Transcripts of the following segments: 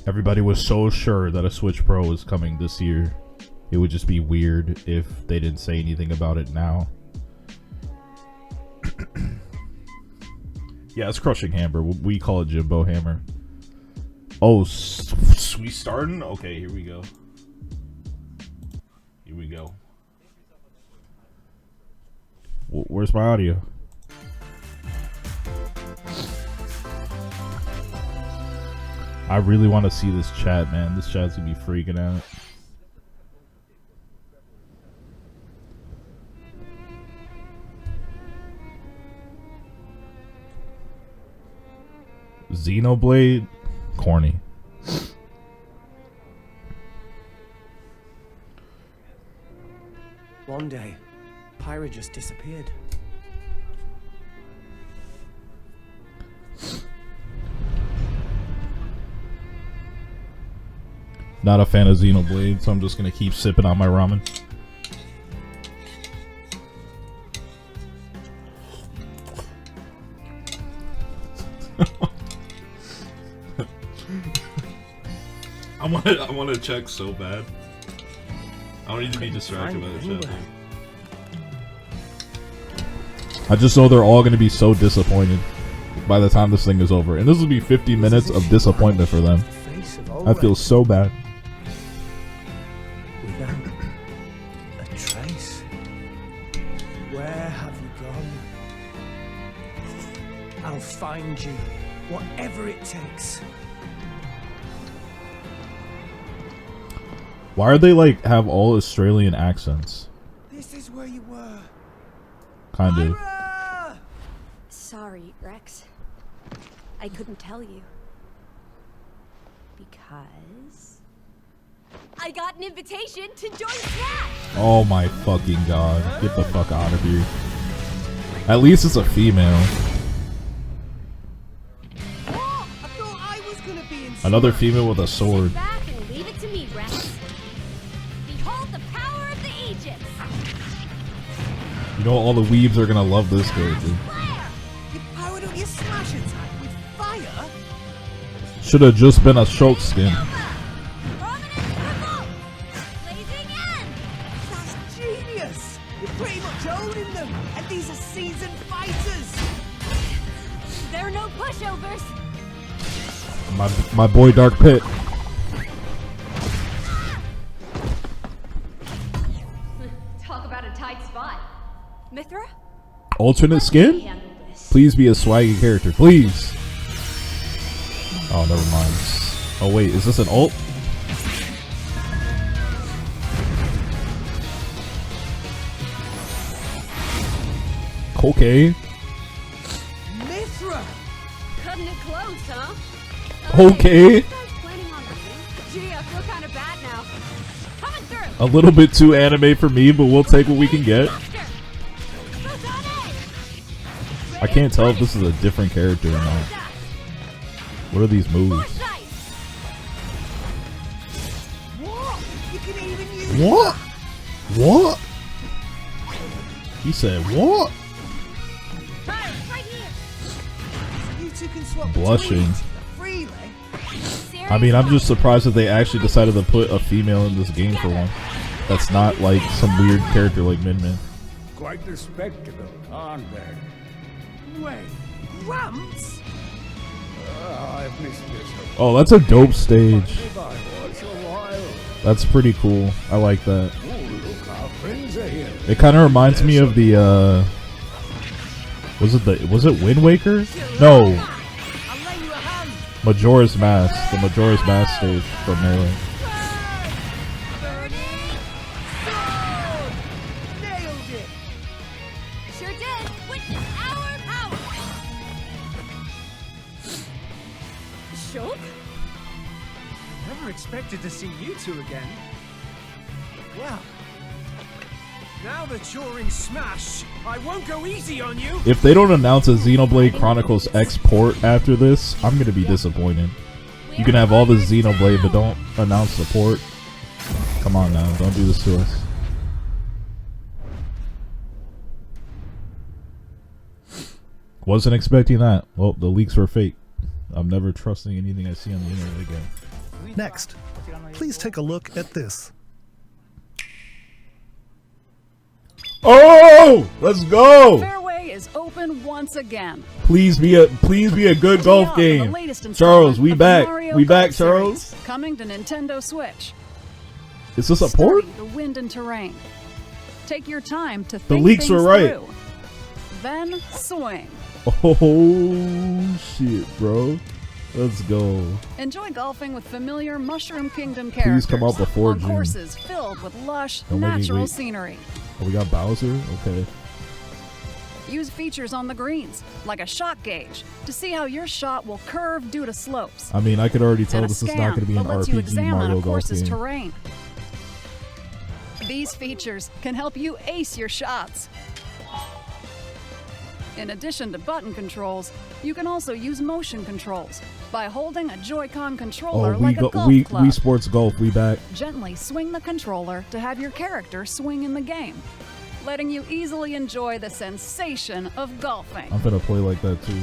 Everybody was so sure that a Switch Pro was coming this year. It would just be weird if they didn't say anything about it now. Yeah, it's Crushing Hammer. We call it Jimbo Hammer. Oh, we starting? Okay, here we go. Here we go. Where's my audio? I really want to see this chat, man. This chat's gonna be freaking out. Xenoblade? Corny. One day, Pyra just disappeared. Not a fan of Xenoblade, so I'm just gonna keep sipping on my ramen. I want to check so bad. I don't need to be distracted by the chat. I just know they're all going to be so disappointed by the time this thing is over. And this will be 50 minutes of disappointment for them. I feel so bad. Without a trace. Where have you gone? I'll find you, whatever it takes. Why are they like have all Australian accents? This is where you were. Kind of. Sorry, Rex. I couldn't tell you. Because I got an invitation to join Smash! Oh my fucking god. Get the fuck out of here. At least it's a female. Oh, I thought I was gonna be in Another female with a sword. Sit back and leave it to me, Rex. Behold the power of the Aegis! You know all the weebs are gonna love this character. You powered up your smash attack with fire? Should have just been a Shulk skin. That's genius! You're pretty much owning them, and these are seasoned fighters! There are no pushovers! My boy Dark Pit. Talk about a tight spot. Mithra? Alternate skin? Please be a swaggy character, please. Oh, never mind. Oh wait, is this an ult? Okay. Mithra! Cutting it close, huh? Okay. Planning on Gee, I feel kind of bad now. Coming through! A little bit too anime for me, but we'll take what we can get. I can't tell if this is a different character or not. What are these moves? What? What? He said what? You two can swap Blushing. freely. I mean, I'm just surprised that they actually decided to put a female in this game for one. That's not like some weird character like Min Min. Quite the spectacle, aren't they? Wait, Gramps? I've missed this. Oh, that's a dope stage. If I watch a while. That's pretty cool. I like that. Oh, look, our friends are here. It kind of reminds me of the was it Wind Waker? No, I'll lay you a hand. Majora's Mask, the Majora's Mask stage from Melee. Nailed it. Sure did! Witness our power! Shulk? Never expected to see you two again. Well, now that you're in Smash, I won't go easy on you. If they don't announce a Xenoblade Chronicles X port after this, I'm gonna be disappointed. You can have all the Xenoblade, but don't announce the port. Come on now, don't do this to us. Wasn't expecting that. Well, the leaks were fake. I'm never trusting anything I see on the internet again. Next, please take a look at this. Oh, let's go. Fairway is open once again. Please be a good golf game. Charles, we back. We back, Charles. Coming to Nintendo Switch. Is this a port? Study the wind and terrain. Take your time to think The leaks were things right. through. Then swing. Oh shit, bro. Let's go. Enjoy golfing with familiar Mushroom Kingdom characters. Please come out before on June. courses filled with lush, Don't make me natural wait. scenery. Oh, we got Bowser? Okay. Use features on the greens, like a shot gauge, to see how your shot will curve due to slopes. I mean, I could already tell And a this is not scan going to be an that lets you RPG examine Mario a Golf course's game. terrain. These features can help you ace your shots. In addition to button controls, you can also use motion controls by holding a Joy-Con controller Oh, like a golf we club. sports golf. We back. Gently swing the controller to have your character swing in the game, letting you easily enjoy the sensation of golfing. I'm gonna play like that too.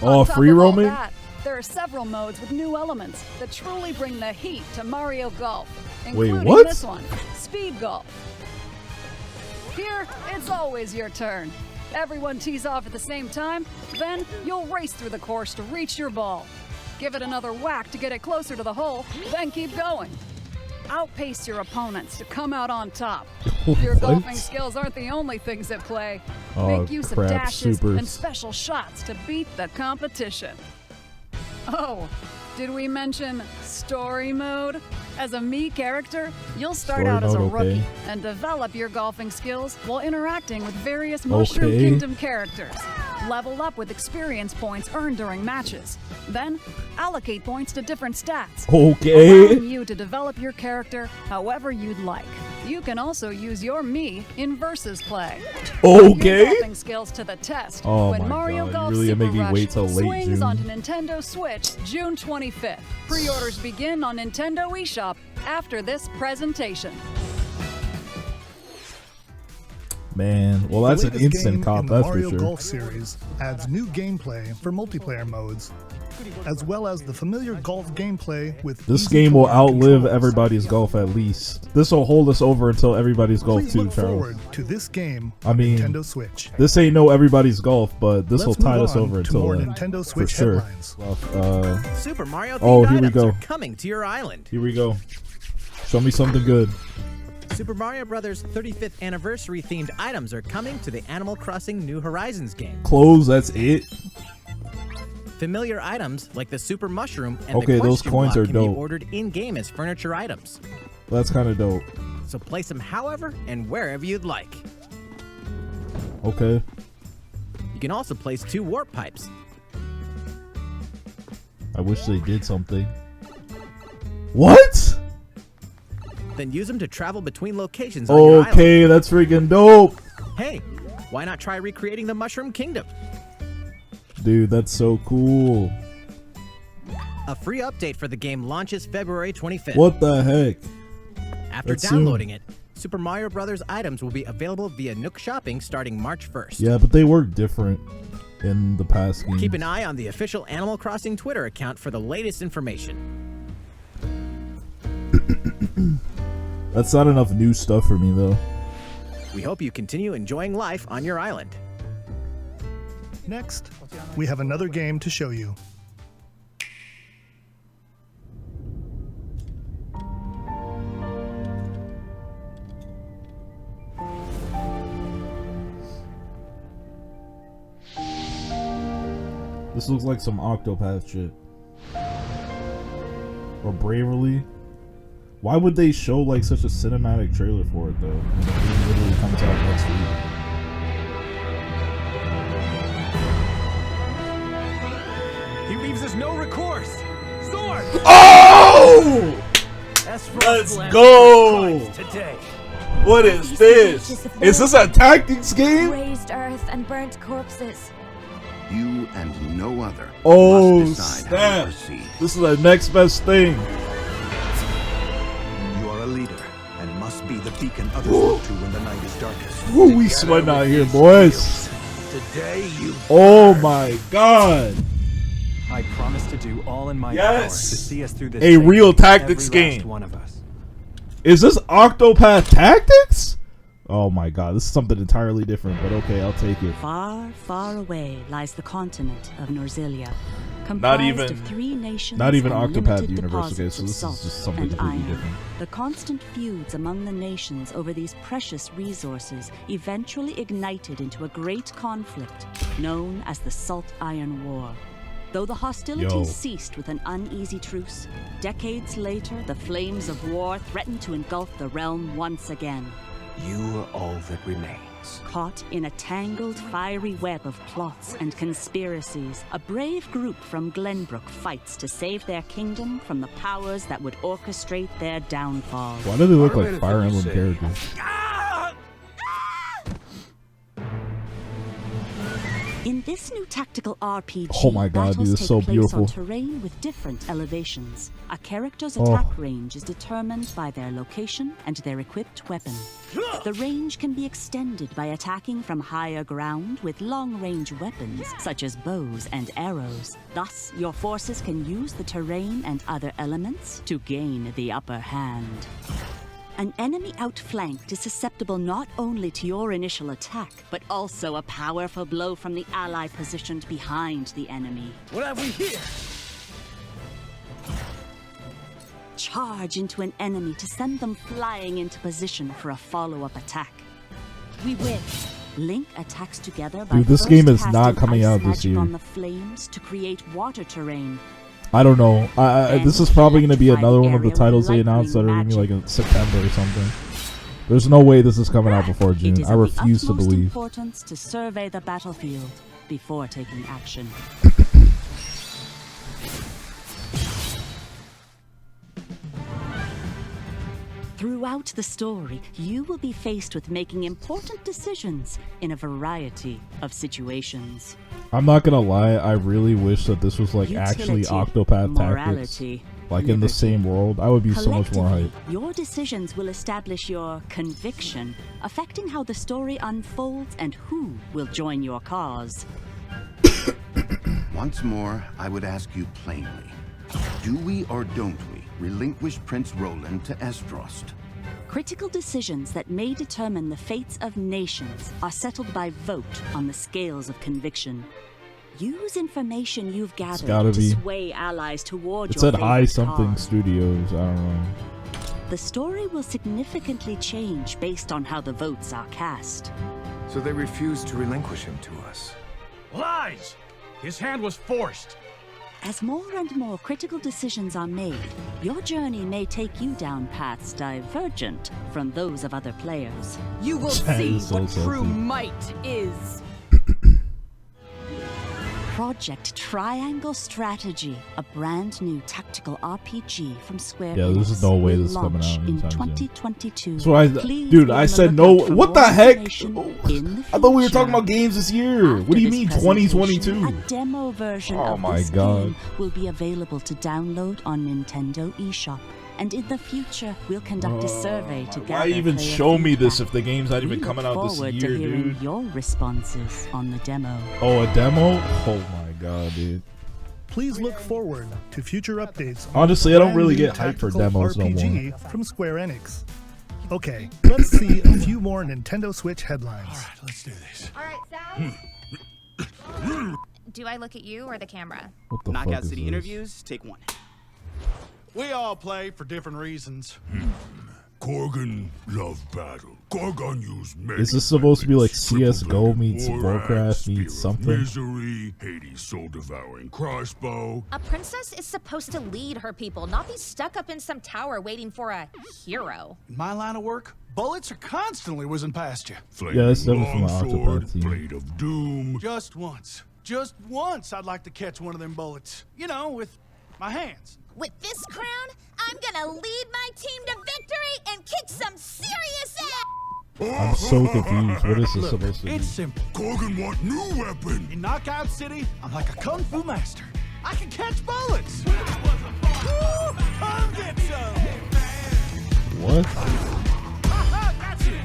On Oh, top free of all roaming? that, there are several modes with new elements that truly bring the heat to Mario Golf, including what? this one, Speed Golf. Here, it's always your turn. Everyone tees off at the same time, then you'll race through the course to reach your ball. Give it another whack to get it closer to the hole, then keep going. Outpace your opponents to come out on top. Your What? golfing skills aren't the only things at play. Oh, Make use of crap, dashes supers. and special shots to beat the competition. Oh, did we mention story mode? As a Mii character, you'll start Story out as a mode, rookie okay. and develop your golfing skills while interacting with various Mushroom Okay. Kingdom characters. Level up with experience points earned during matches. Then, allocate points to different stats, Okay. allowing you to develop your character however you'd like. You can also use your Mii in versus play. Put Okay. your golfing skills to the test Oh when my Mario God, you Golf really Super make me Rush wait till late swings June. onto Nintendo Switch June 25th. Pre-orders begin on Nintendo eShop after this presentation. Man, well that's The an latest instant game cop, in the that's Mario for sure. Golf series adds new gameplay for multiplayer modes, as well as the familiar golf gameplay with This easy game will command outlive controls. everybody's golf at least. This will hold us over until everybody's golf Please too, look Charles. forward to this game I on mean, Nintendo Switch. This ain't no everybody's golf, but this will Let's tide move us on over to until more then, Nintendo for Switch sure. headlines. Super Mario Oh, themed here we items go. are coming to your island. Here we go. Show me something good. Super Mario Bros. 35th anniversary themed items are coming to the Animal Crossing New Horizons game. Clothes, that's it. Familiar items like the Super Mushroom and Okay, the those question coins block are can dope. be ordered in-game as furniture items. That's kind of dope. So place them however and wherever you'd like. Okay. You can also place 2 warp pipes. I wish they did something. What? Then use them to travel between locations on your island. Okay, that's freaking dope. Hey, why not try recreating the Mushroom Kingdom? Dude, that's so cool. A free update for the game launches February 25th. What the heck? After That's downloading it, Super Mario Bros. Items will be available via Nook Shopping starting March 1st. Yeah, but they work different in the past games. Keep an eye on the official Animal Crossing Twitter account for the latest information. That's not enough new stuff for me, though. We hope you continue enjoying life on your island. Next, we have another game to show you. This looks like some Octopath shit. Or Bravely. Why would they show like such a cinematic trailer for it though? It literally comes out next week. He leaves us no recourse. Sword! Oh! Let's go! today. What is this? Is this a tactics game? Raised earth and burnt corpses. You and no other Oh, must decide how to snap. proceed. This is the next best thing. You are a leader and must be the beacon others look to when the night is darkest. Woo, we sweating out here, boys. Today you Oh my god. I promise to do all in my power Yes! to see us through this. A phase, real tactics every last game. one of us. Is this Octopath Tactics? Oh my god, this is something entirely different, but okay, I'll take it. Far, far away lies the continent of Norzilia, Not comprised even, of 3 nations not even and Octopath limited Universe, okay, deposits so of this salt is just something and completely iron. different. The constant feuds among the nations over these precious resources eventually ignited into a great conflict known as the Salt Iron War. Though the hostilities ceased with an uneasy truce, decades later the flames of war threatened to engulf the realm once again. You are all that remains. Caught in a tangled, fiery web of plots and conspiracies, a brave group from Glenbrook fights to save their kingdom from the powers that would orchestrate their downfall. Why do they look like Fire Emblem characters? In this new tactical RPG, Oh my god, dude, battles this is take so place beautiful. on terrain with different elevations. A character's attack range is determined by their location and their equipped weapon. The range can be extended by attacking from higher ground with long-range weapons, such as bows and arrows. Thus, your forces can use the terrain and other elements to gain the upper hand. An enemy outflanked is susceptible not only to your initial attack, but also a powerful blow from the ally positioned behind the enemy. What have we here? Charge into an enemy to send them flying into position for a follow-up attack. We win. Link attacks together by Dude, this first game is not casting coming ice out this magic year. on the flames to create water terrain. I don't know. This is probably going to be another one of the area titles they with announced that are lightning going to be like in September or something. There's no way this is coming out before It June. is I of refuse the to utmost believe. importance to survey the battlefield before taking action. Throughout the story, you will be faced with making important decisions in a variety of situations. I'm not gonna lie, I really wish that this was like actually Utility, Octopath morality, Tactics, like in the liberty. same world. I would be so much more hyped. Your decisions will establish your conviction, affecting how the story unfolds and who will join your cause. Once more, I would ask you plainly. Do we or don't we relinquish Prince Roland to Estrost? Critical decisions that may determine the fates of nations are settled by vote on the scales of conviction. Use information you've gathered gotta to be. sway allies toward It your said High favorite something cause. Studios. I don't know. The story will significantly change based on how the votes are cast. So they refused to relinquish him to us. Lies! His hand was forced. As more and more critical decisions are made, your journey may take you down paths divergent from those of other players. You will That see is so what true salty. might is. Project Triangle Strategy, a brand new tactical RPG from Square Yeah, Enix, there's no way will this is coming launch out in anytime soon. 2022. That's what Please dude, be I on the said no. lookout for What the more heck? information Oh, in the I thought we were talking future. about games this year. What do you After mean this presentation, 2022? A demo version Oh of my this God. game will be available to download on Nintendo eShop. And in the future, we'll conduct a survey to gather Why even player show me this feedback. if the game's not We even look coming out this forward year, to hearing dude? your responses on the demo. Oh, a demo? Oh my god, dude. Please look forward to future updates. on Honestly, the I don't brand really new get hyped for tactical demos no RPG more. from Square Enix. Okay, let's see a few more Nintendo Switch headlines. All right, let's do this. All right, Sal. Do I look at you or the camera? What the fuck Knockout is City this? interviews, take 1. We all play for different reasons. Korgan love battle. Korgan use many Is this supposed to be like weapons, CSGO meets triple-bladed Warcraft spear meets of something? Misery, Hades soul-devouring crossbow. A princess is supposed to lead her people, not be stuck up in some tower waiting for a hero. In my line of work, bullets are constantly whizzing past you. Yeah, that's definitely from the longsword, Octopath team. blade of doom. Just once, I'd like to catch one of them bullets. You know, with my hands. With this crown, I'm gonna lead my team to victory and kick some serious ass! I'm so confused. What is this supposed to be? It's simple. Korgan want new weapon. In Knockout City, I'm like a kung fu master. I can catch bullets. Woo! Come get some. What? That's it.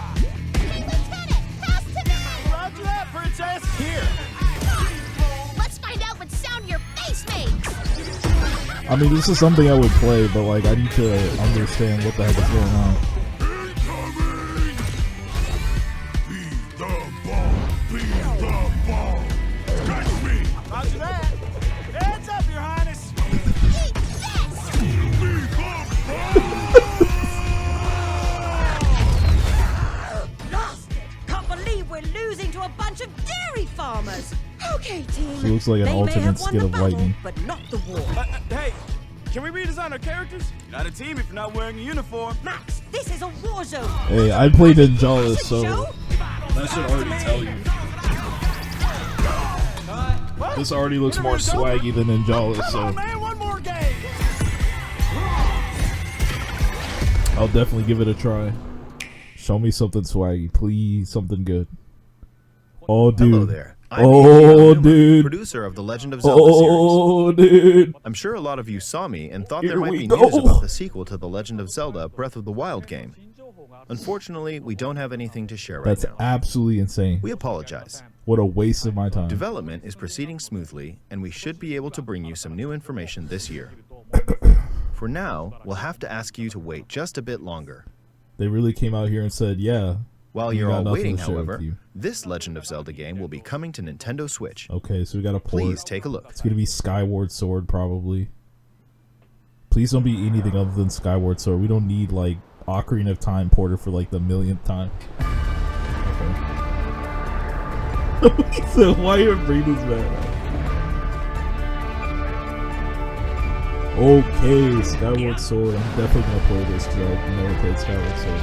Lieutenant, pass to me! Roger that, princess. I mean, this is something I would play, but like I need to understand what the heck is going on. Roger that. Hands up, Your Highness. Blasted! Can't believe we're losing to a bunch of dairy farmers. Okay, team. She looks like an They may alternate have won skit the of battle, Lightning. but not the war. Hey, can we redesign our characters? You're not a team if you're not wearing a uniform. Max, this is a war zone. Hey, I played Ninjalis, so Show? that should already tell you. This already looks more swaggy than Ninjalis, so Man, one more game. I'll definitely give it a try. Show me something swaggy, please, something good. Oh, dude. Hello there. Oh, dude. Producer of the Legend of Zelda series. Dude. I'm sure a lot of you saw me and thought Here there might we be go. news about the sequel to the Legend of Zelda Breath of the Wild game. Unfortunately, we don't have anything to share right That's now. absolutely insane. We apologize. What a waste of my time. Development is proceeding smoothly, and we should be able to bring you some new information this year. For now, we'll have to ask you to wait just a bit longer. They really came out here and said, yeah. While we you're got all nothing waiting, to share with however, you. this Legend of Zelda game will be coming to Nintendo Switch. Okay, so we got a port. Please take a look. It's going to be Skyward Sword, probably. Please don't be anything other than Skyward Sword. We don't need, like, Ocarina of Time porter for, like, the millionth time. Okay. So why even bring this back? Okay, Skyward Sword. I'm definitely going to play this because I've never played Skyward Sword.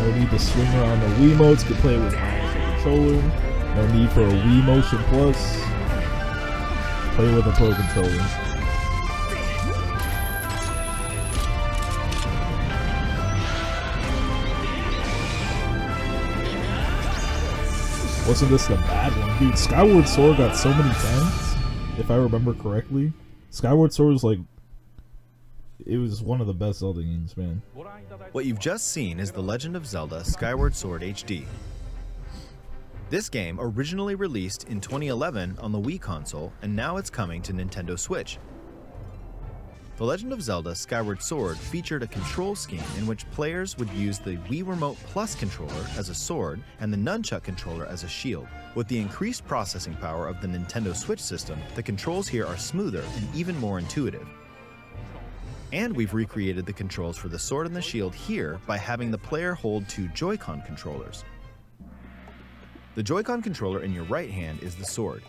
No need to swing around the Wiimotes, can play it with my controller. No need for a Wii Motion Plus. Play with a Pro controller. Wasn't this the bad one? Dude, Skyward Sword got so many fans, if I remember correctly. Skyward Sword was like, it was one of the best Zelda games, man. What you've just seen is The Legend of Zelda Skyward Sword HD. This game originally released in 2011 on the Wii console, and now it's coming to Nintendo Switch. The Legend of Zelda Skyward Sword featured a control scheme in which players would use the Wii Remote Plus controller as a sword and the Nunchuck controller as a shield. With the increased processing power of the Nintendo Switch system, the controls here are smoother and even more intuitive. And we've recreated the controls for the sword and the shield here by having the player hold two Joy-Con controllers. The Joy-Con controller in your right hand is the sword.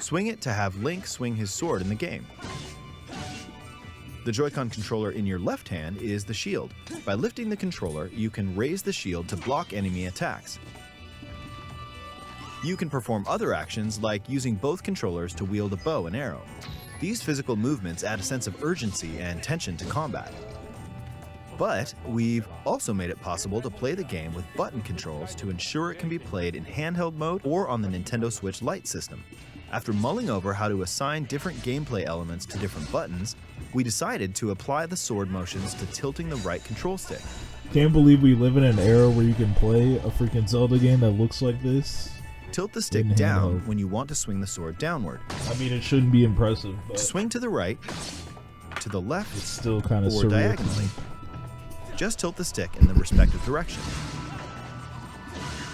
Swing it to have Link swing his sword in the game. The Joy-Con controller in your left hand is the shield. By lifting the controller, you can raise the shield to block enemy attacks. You can perform other actions like using both controllers to wield a bow and arrow. These physical movements add a sense of urgency and tension to combat. But we've also made it possible to play the game with button controls to ensure it can be played in handheld mode or on the Nintendo Switch Lite system. After mulling over how to assign different gameplay elements to different buttons, we decided to apply the sword motions to tilting the right control stick. Can't believe we live in an era where you can play a freaking Zelda game that looks like this. Tilt the stick down when you want to swing the sword downward. I mean, it shouldn't be impressive, but to swing to the right, to the left, it's still kind of or surreal. diagonally. Just tilt the stick in the respective direction.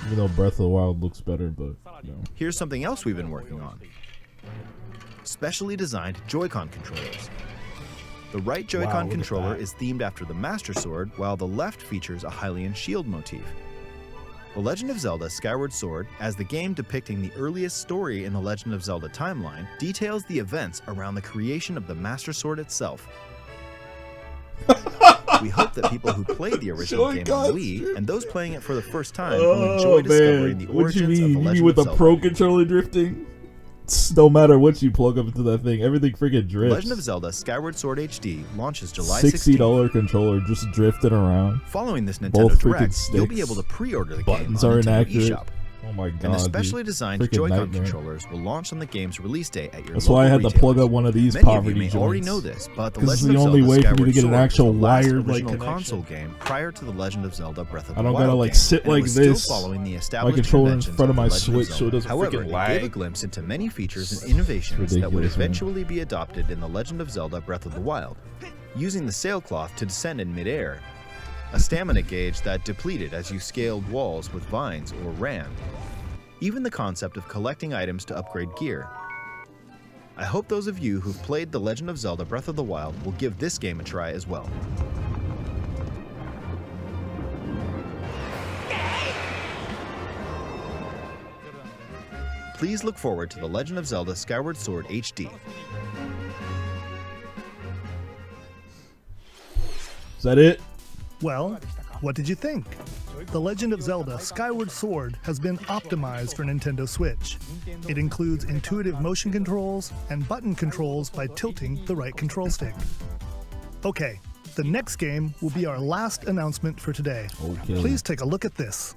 Even though Breath of the Wild looks better, but no. Here's something else we've been working on. Specially designed Joy-Con controllers. The right Joy-Con controller is themed after the Master Sword, while the left features a Hylian shield motif. The Legend of Zelda Skyward Sword, as the game depicting the earliest story in the Legend of Zelda timeline, details the events around the creation of the Master Sword itself. We hope that people who played the original game on Wii and those playing it for the first time will enjoy discovering the origins of the Legend You with of the Zelda. Pro controller drifting? No matter what you plug up into that thing, everything freaking drifts. Legend of Zelda Skyward Sword HD launches July 16th. $60 controller just drifting around. Following this Both Nintendo freaking Direct, sticks. you'll be able to pre-order the Buttons game on are Nintendo inaccurate. eShop. Oh my god. And the specially dude. designed Freaking Joy-Con nightmare. controllers will launch on the game's release date at your That's why I had local to plug retailers. up one of these Many poverty of you may joints. already know this, but The This is Legend the of only Zelda way for me Skyward to get an Sword actual was the last wired like original connection. console game prior to The Legend of Zelda Breath of the I don't Wild gotta like game, sit and it like was this. Still following the My established controller in conventions front of The my Legend of Switch so it Zelda. doesn't However, freaking it lag. gave a glimpse into many features and innovations that would ridiculous, man. eventually be adopted in The Legend of Zelda Breath of the Wild, using the sailcloth to descend in midair, a stamina gauge that depleted as you scaled walls with vines or ran, even the concept of collecting items to upgrade gear. I hope those of you who've played The Legend of Zelda Breath of the Wild will give this game a try as well. Please look forward to The Legend of Zelda Skyward Sword HD. Is that it? Well, what did you think? The Legend of Zelda Skyward Sword has been optimized for Nintendo Switch. It includes intuitive motion controls and button controls by tilting the right control stick. Okay, the next game will be our last announcement for today. Okay. Please take a look at this.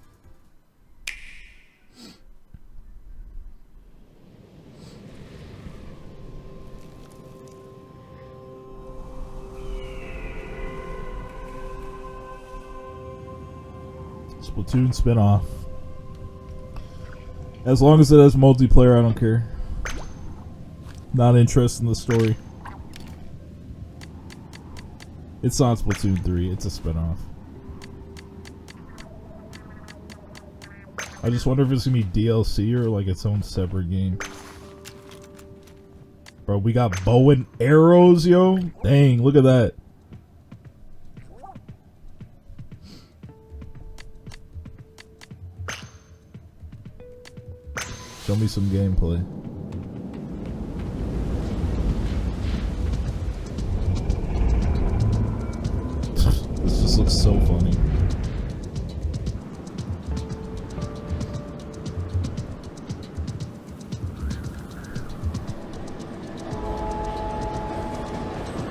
Splatoon spin-off. As long as it has multiplayer, I don't care. Not interested in the story. It's not Splatoon 3, it's a spin-off. I just wonder if it's gonna be DLC or like its own separate game. Bro, we got bow and arrows, yo. Dang, look at that. Show me some gameplay. This just looks so funny.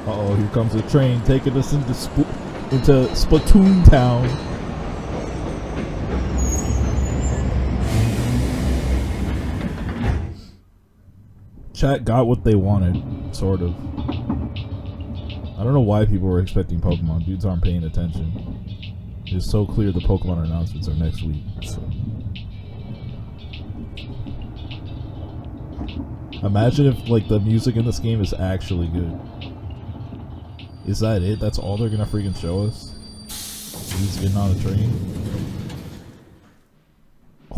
Uh-oh, here comes a train taking us into Splatoon Town. Chat got what they wanted, sort of. I don't know why people were expecting Pokemon. Dudes aren't paying attention. It's so clear the Pokemon announcements are next week. So. Imagine if like the music in this game is actually good. Is that it? That's all they're gonna freaking show us? He's getting on a train.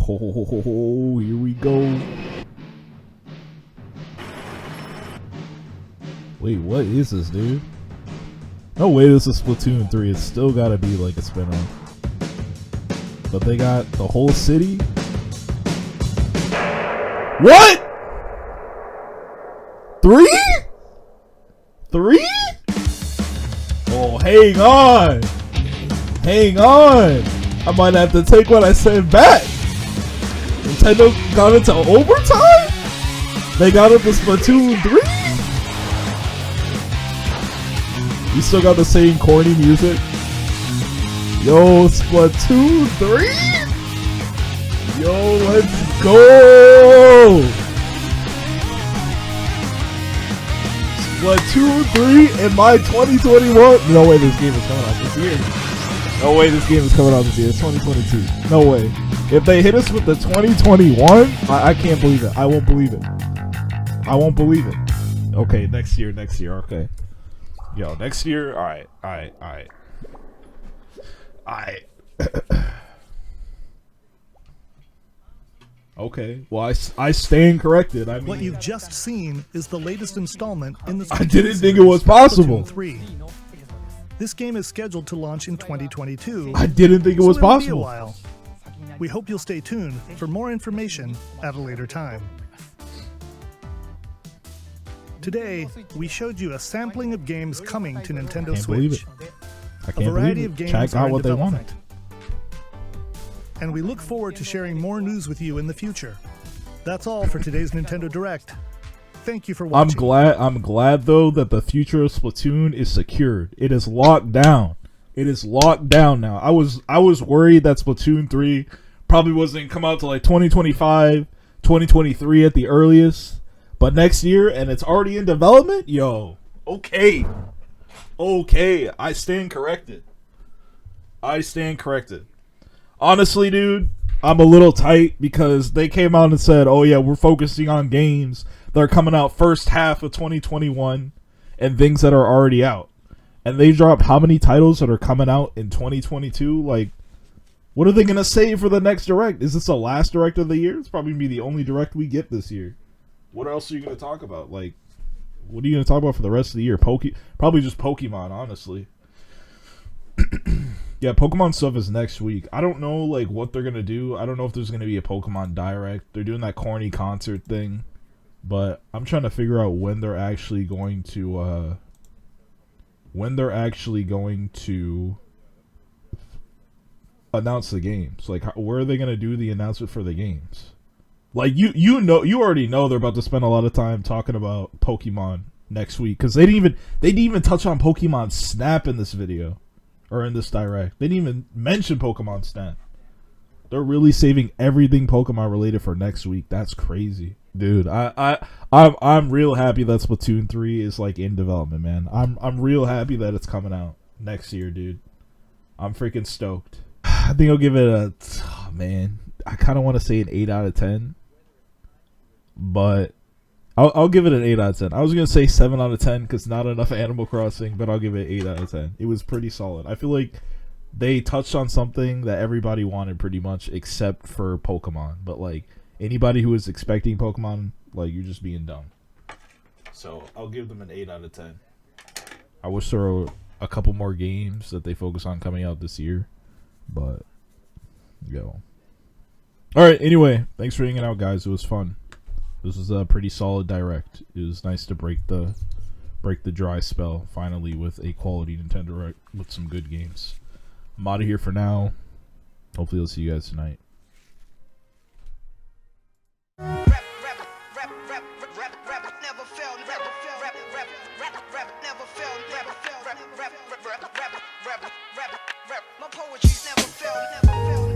Oh, here we go. Wait, what is this, dude? No way this is Splatoon 3. It's still gotta be like a spin-off. But they got the whole city? What? 3? 3? Oh, hang on. Hang on. I might have to take what I said back. Nintendo got into overtime? They got into Splatoon 3? You still got the same corny music? Yo, Splatoon 3? Yo, let's go! Splatoon 3 in my 2021? No way this game is coming out this year. No way this game is coming out this year. It's 2022. No way. If they hit us with the 2021, I can't believe it. I won't believe it. I won't believe it. Okay, next year, okay. Yo, next year, alright. Okay, well, I stand corrected. I mean, What you've just seen is the latest installment in the I didn't think it was possible. Splatoon 3. This game is scheduled to launch in 2022. I didn't think it was so it'll be possible. a while. We hope you'll stay tuned for more information at a later time. Today, we showed you a sampling of games coming to Nintendo Can't believe Switch. it. I can't A variety believe of it. games Chat are got in what they wanted. development. And we look forward to sharing more news with you in the future. That's all for today's Nintendo Direct. Thank you for watching. I'm glad though that the future of Splatoon is secured. It is locked down. It is locked down now. I was worried that Splatoon 3 Probably wasn't come out to like 2025, 2023 at the earliest. But next year, and it's already in development? Yo, okay. Okay, I stand corrected. Honestly, dude, I'm a little tight because they came out and said, oh yeah, we're focusing on games that are coming out first half of 2021 and things that are already out. And they dropped how many titles that are coming out in 2022? Like, what are they going to say for the next Direct? Is this the last Direct of the year? It's probably going to be the only Direct we get this year. What else are you going to talk about? Like, what are you going to talk about for the rest of the year? Probably just Pokemon, honestly. Yeah, Pokemon stuff is next week. I don't know, like, what they're going to do. I don't know if there's going to be a Pokemon Direct. They're doing that corny concert thing. But I'm trying to figure out when they're actually going to, announce the games. Like, where are they going to do the announcement for the games? Like, you already know they're about to spend a lot of time talking about Pokemon next week, because they didn't even touch on Pokemon Snap in this video, or in this Direct. They didn't even mention Pokemon Snap. They're really saving everything Pokemon related for next week. That's crazy, dude. I'm real happy that Splatoon 3 is like in development, man. I'm real happy that it's coming out next year, dude. I'm freaking stoked. I think I'll give it man. I kind of want to say an 8 out of 10. But I'll give it an 8 out of 10. I was going to say 7 out of 10 because not enough Animal Crossing, but I'll give it 8 out of 10. It was pretty solid. I feel like they touched on something that everybody wanted pretty much except for Pokemon. But, like, anybody who was expecting Pokemon, like, you're just being dumb. So I'll give them an 8 out of 10. I wish there were a couple more games that they focus on coming out this year. But, yo. Alright, anyway, thanks for hanging out, guys. It was fun. This was a pretty solid Direct. It was nice to break the dry spell finally with a quality Nintendo Direct with some good games. I'm out of here for now. Hopefully I'll see you guys tonight. My poetry's never failed.